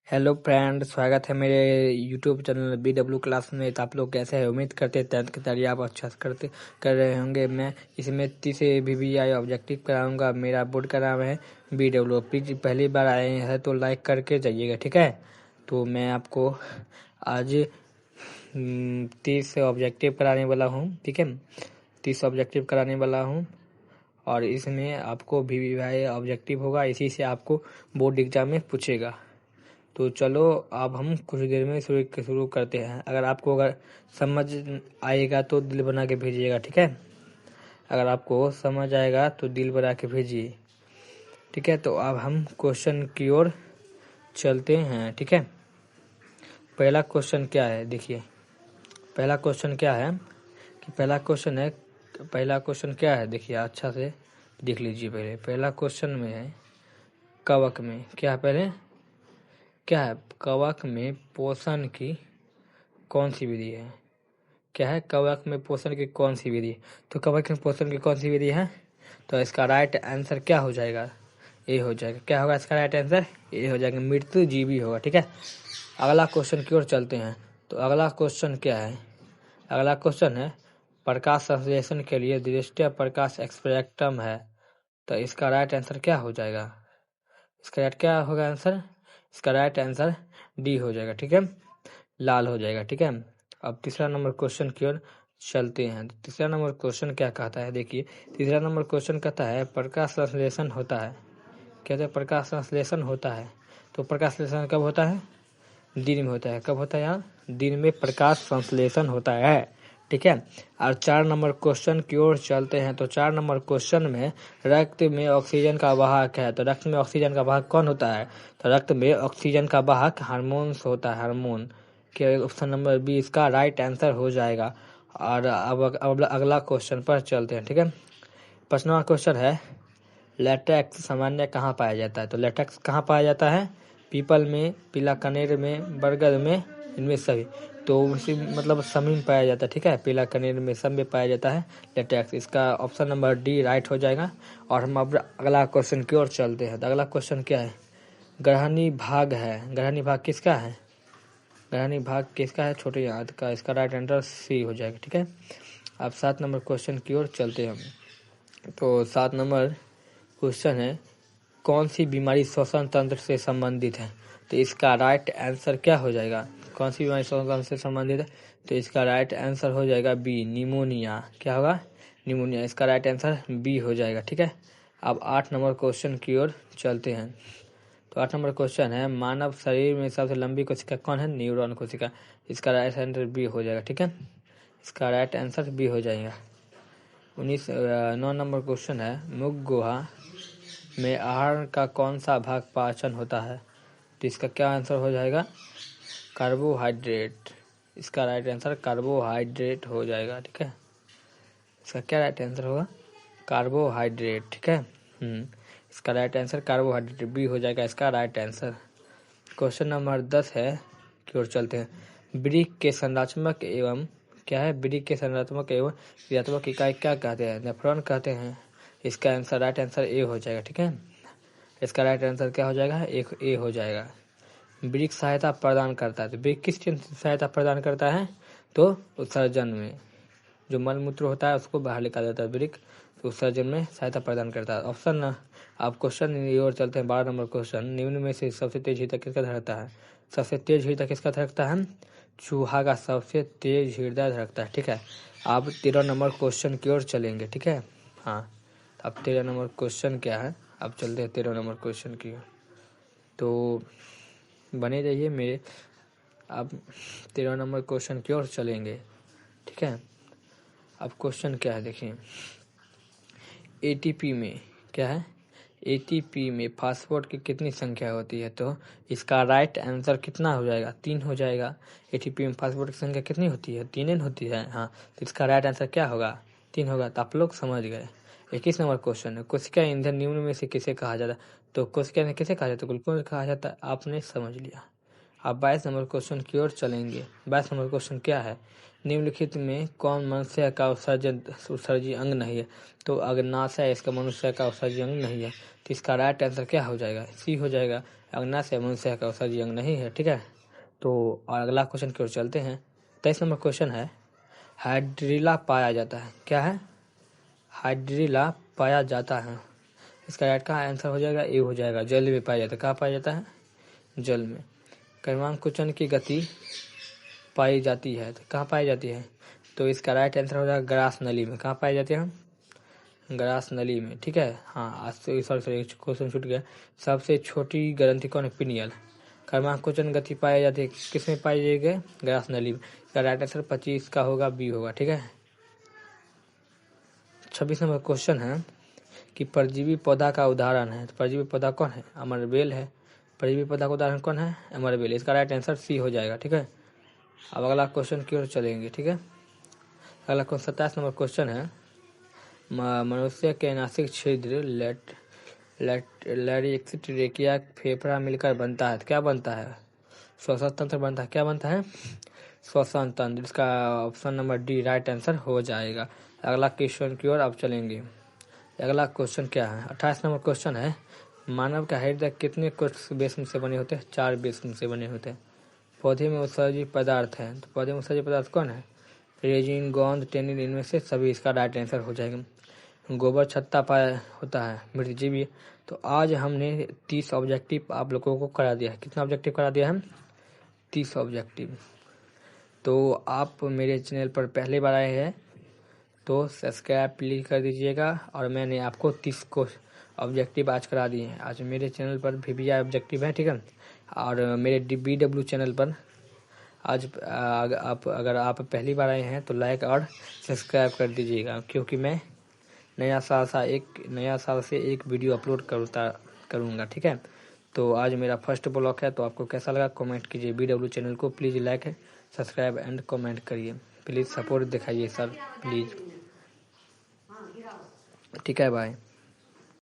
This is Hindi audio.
हेलो फ्रेंड, स्वागत है मेरे यूट्यूब चैनल BW क्लास में। तो आप लोग कैसे हैं? उम्मीद करते हैं 10th की तैयारी आप अच्छा से कर रहे होंगे। मैं इसमें 30 VBI ऑब्जेक्टिव कराऊंगा। मेरा बोर्ड का नाम है BW। प्लीज पहली बार आए हैं तो लाइक करके जाइएगा, ठीक है। तो मैं आपको आज 30 ऑब्जेक्टिव कराने वाला हूँ, ठीक है। 30 ऑब्जेक्टिव कराने वाला हूँ और इसमें आपको VBI ऑब्जेक्टिव होगा, इसी से आपको बोर्ड एग्जाम में पूछेगा। तो चलो अब हम कुछ देर में शुरू करते हैं। अगर समझ आएगा तो दिल बना के भेजिएगा, ठीक है। अगर आपको समझ आएगा तो दिल बना के भेजिए, ठीक है। तो अब हम क्वेश्चन की ओर चलते हैं, ठीक है। पहला क्वेश्चन क्या है, देखिए। पहला क्वेश्चन क्या है कि पहला क्वेश्चन क्या है, देखिए अच्छा से देख लीजिए। पहला क्वेश्चन में है कवक में क्या है, क्या है कवक में पोषण की कौन सी विधि है। क्या है कवक में पोषण की कौन सी विधि। तो कवक में पोषण की कौन सी विधि है, तो इसका राइट आंसर क्या हो जाएगा, ए हो जाएगा। क्या होगा इसका राइट आंसर, ए हो जाएगा, मृत्यु जीवी होगा, ठीक है। अगला क्वेश्चन की ओर चलते हैं। तो अगला क्वेश्चन क्या है, अगला क्वेश्चन है प्रकाश संश्लेषण के लिए दृष्टि प्रकाश स्पेक्ट्रम है। तो इसका राइट आंसर क्या हो जाएगा, इसका राइट क्या होगा आंसर, इसका राइट आंसर डी हो जाएगा, ठीक है, लाल हो जाएगा, ठीक है। अब तीसरा नंबर क्वेश्चन की ओर चलते हैं। तो तीसरा नंबर क्वेश्चन क्या कहता है, देखिए। तीसरा नंबर क्वेश्चन कहता है प्रकाश संश्लेषण होता है। कहते हैं प्रकाश संश्लेषण होता है। तो प्रकाश संश्लेषण कब होता है, दिन में होता है। कब होता है यार, दिन में प्रकाश संश्लेषण होता है, ठीक है। और 4 नंबर क्वेश्चन की ओर चलते हैं। तो 4 नंबर क्वेश्चन में रक्त में ऑक्सीजन का वाहक है। तो रक्त में ऑक्सीजन का वाहक कौन होता है, तो रक्त में ऑक्सीजन का वाहक हार्मोन्स होता है, हार्मोन। के ऑप्शन नंबर बी इसका राइट आंसर हो जाएगा। और अब अगला क्वेश्चन पर चलते हैं, ठीक है। 5वां क्वेश्चन है लेटेक्स सामान्य कहाँ पाया जाता है। तो लेटेक्स कहाँ पाया जाता है, पीपल में, पीला कनेर में, बरगद में, इनमें सभी। तो उसी मतलब सभी में पाया जाता है, ठीक है। पीला कनेर में सब में पाया जाता है लेटेक्स। इसका ऑप्शन नंबर डी राइट हो जाएगा। और हम अब अगला क्वेश्चन की ओर चलते हैं। तो अगला क्वेश्चन क्या है, ग्रहणी भाग है। ग्रहणी भाग किसका है, ग्रहणी भाग किसका है, छोटे याद का। इसका राइट आंसर सी हो जाएगा, ठीक है। अब 7 नंबर क्वेश्चन की ओर चलते हैं हम। तो 7 नंबर क्वेश्चन है कौन सी बीमारी श्वसन तंत्र से संबंधित है। तो इसका राइट आंसर क्या हो जाएगा, कौन सी बीमारी श्वसन तंत्र से संबंधित है। तो इसका राइट आंसर हो जाएगा बी, निमोनिया। क्या होगा, निमोनिया। इसका राइट आंसर बी हो जाएगा, ठीक है। अब 8 नंबर क्वेश्चन की ओर चलते हैं। तो 8 नंबर क्वेश्चन है मानव शरीर में सबसे लंबी कोशिका कौन है, न्यूरॉन कोशिका। इसका राइट आंसर बी हो जाएगा, ठीक है। इसका राइट आंसर बी हो जाएगा। 9 नंबर क्वेश्चन है मुख गुहा में आहार का कौन सा भाग पाचन होता है। तो इसका क्या आंसर हो जाएगा, कार्बोहाइड्रेट। इसका राइट आंसर कार्बोहाइड्रेट हो जाएगा, ठीक है। इसका क्या राइट आंसर होगा, कार्बोहाइड्रेट, ठीक है। इसका राइट आंसर कार्बोहाइड्रेट बी हो जाएगा इसका राइट आंसर। क्वेश्चन नंबर 10 है की ओर चलते हैं। वृक्क के संरचनात्मक एवं क्या है, वृक्क के संरचनात्मक एवं क्रियात्मक इकाई क्या कहते हैं, नेफ्रॉन कहते हैं। इसका आंसर राइट आंसर ए हो जाएगा, ठीक है। इसका राइट आंसर क्या हो जाएगा, एक ए हो जाएगा। वृक्क सहायता प्रदान करता है। तो वृक्क किस चीज से सहायता प्रदान करता है, तो उत्सर्जन में। जो मल मूत्र होता है उसको बाहर निकाल देता है वृक्क, तो उत्सर्जन में सहायता प्रदान करता है। ऑप्शन न आप क्वेश्चन की ओर चलते हैं। 12 नंबर क्वेश्चन, निम्न में से सबसे तेज हृदय किसका धड़कता है। सबसे तेज हृदय किसका धड़कता है, चूहा का सबसे तेज हृदय धड़कता है, ठीक है। आप 13 नंबर क्वेश्चन की ओर चलेंगे, ठीक है। हाँ, अब 13 नंबर क्वेश्चन क्या है, अब चलते हैं 13 नंबर क्वेश्चन की ओर। तो बने रहिए मेरे, अब 13 नंबर क्वेश्चन की ओर चलेंगे, ठीक है। अब क्वेश्चन क्या है, देखिए। एटीपी में क्या है, एटीपी में फास्फोरेट की कितनी संख्या होती है। तो इसका राइट आंसर कितना हो जाएगा, 3 हो जाएगा। एटीपी में फास्फोरेट की संख्या कितनी होती है, 3 होती है, हाँ। तो इसका राइट आंसर क्या होगा, 3 होगा। तो आप लोग समझ गए। 21 नंबर क्वेश्चन है कोशिका ईंधन निम्न में से किसे कहा जाता है। तो कोशिका ईंधन किसे कहा जाता है, ग्लूकोज कहा जाता है। आपने समझ लिया, अब 22 नंबर क्वेश्चन की ओर चलेंगे। 22 नंबर क्वेश्चन क्या है, निम्नलिखित में कौन मनुष्य का उत्सर्जी अंग नहीं है। तो अग्नाशय है, इसका मनुष्य का उत्सर्जी अंग नहीं है, तो इसका राइट आंसर क्या हो जाएगा, सी हो जाएगा। अग्नाशय मनुष्य का उत्सर्जी अंग नहीं है, ठीक है। तो अगला क्वेश्चन की ओर चलते हैं। 23 नंबर क्वेश्चन है, हाइड्रिला पाया जाता है। क्या है, हाइड्रिला पाया जाता है। इसका राइट का आंसर हो जाएगा, ए हो जाएगा। जल में पाया जाता है। कहाँ पाया जाता है, जल में। क्रमांक क्वेश्चन की गति पाई जाती है, तो कहाँ पाई जाती है, तो इसका राइट आंसर हो जाएगा ग्रास नली में। कहाँ पाई जाती है, ग्रास नली में, ठीक है। हाँ, आज से सॉरी क्वेश्चन छूट गया। सबसे छोटी ग्रंथि कौन है, पिनियल। क्रमांक क्वेश्चन गति पाई जाती है, किसमें पाई जाएगी, ग्रास नली में। इसका राइट आंसर 25 का होगा, बी होगा, ठीक है। 26 नंबर क्वेश्चन है कि परजीवी पौधा का उदाहरण है। तो परजीवी पौधा कौन है, अमरबेल है। परजीवी पौधा का उदाहरण कौन है, अमरबेल। इसका राइट आंसर सी हो जाएगा, ठीक है। अब अगला क्वेश्चन की ओर चलेंगे, ठीक है। अगला 27 नंबर क्वेश्चन है, मनुष्य के नासिक छिद्र लैरिक्स ट्रेकिया फेफड़ा मिलकर बनता है। क्या बनता है, श्वसन तंत्र बनता है। क्या बनता है, श्वसन तंत्र। इसका option number D right answer हो जाएगा। अगला क्वेश्चन की ओर अब चलेंगे। अगला क्वेश्चन क्या है, 28 नंबर क्वेश्चन है, मानव का हृदय कितने कोश बेसन से बने होते हैं, 4 बेसन से बने होते हैं। पौधे में उत्सर्जी पदार्थ है, तो पौधे में उत्सर्जी पदार्थ कौन है, रेजिन, गोंद, टेनिन, इनमें से सभी इसका राइट आंसर हो जाएगा। गोबर छत्ता पाया होता है, मृतजीवी। तो आज हमने 30 ऑब्जेक्टिव आप लोगों को करा दिया है। कितना ऑब्जेक्टिव करा दिया है, 30 ऑब्जेक्टिव। तो आप मेरे चैनल पर पहली बार आए हैं तो सब्सक्राइब प्लीज कर दीजिएगा। और मैंने आपको 30 को ऑब्जेक्टिव आज करा दिए हैं। आज मेरे चैनल पर भी ऑब्जेक्टिव है, ठीक है। और मेरे BW चैनल पर आज अगर आप पहली बार आए हैं तो लाइक और सब्सक्राइब कर दीजिएगा, क्योंकि मैं नया साल से एक वीडियो अपलोड करूँगा, ठीक है। तो आज मेरा फर्स्ट ब्लॉग है, तो आपको कैसा लगा कमेंट कीजिए। BW चैनल को please like subscribe and comment करिए। प्लीज़ सपोर्ट दिखाइए सर, प्लीज़, ठीक है। बाय।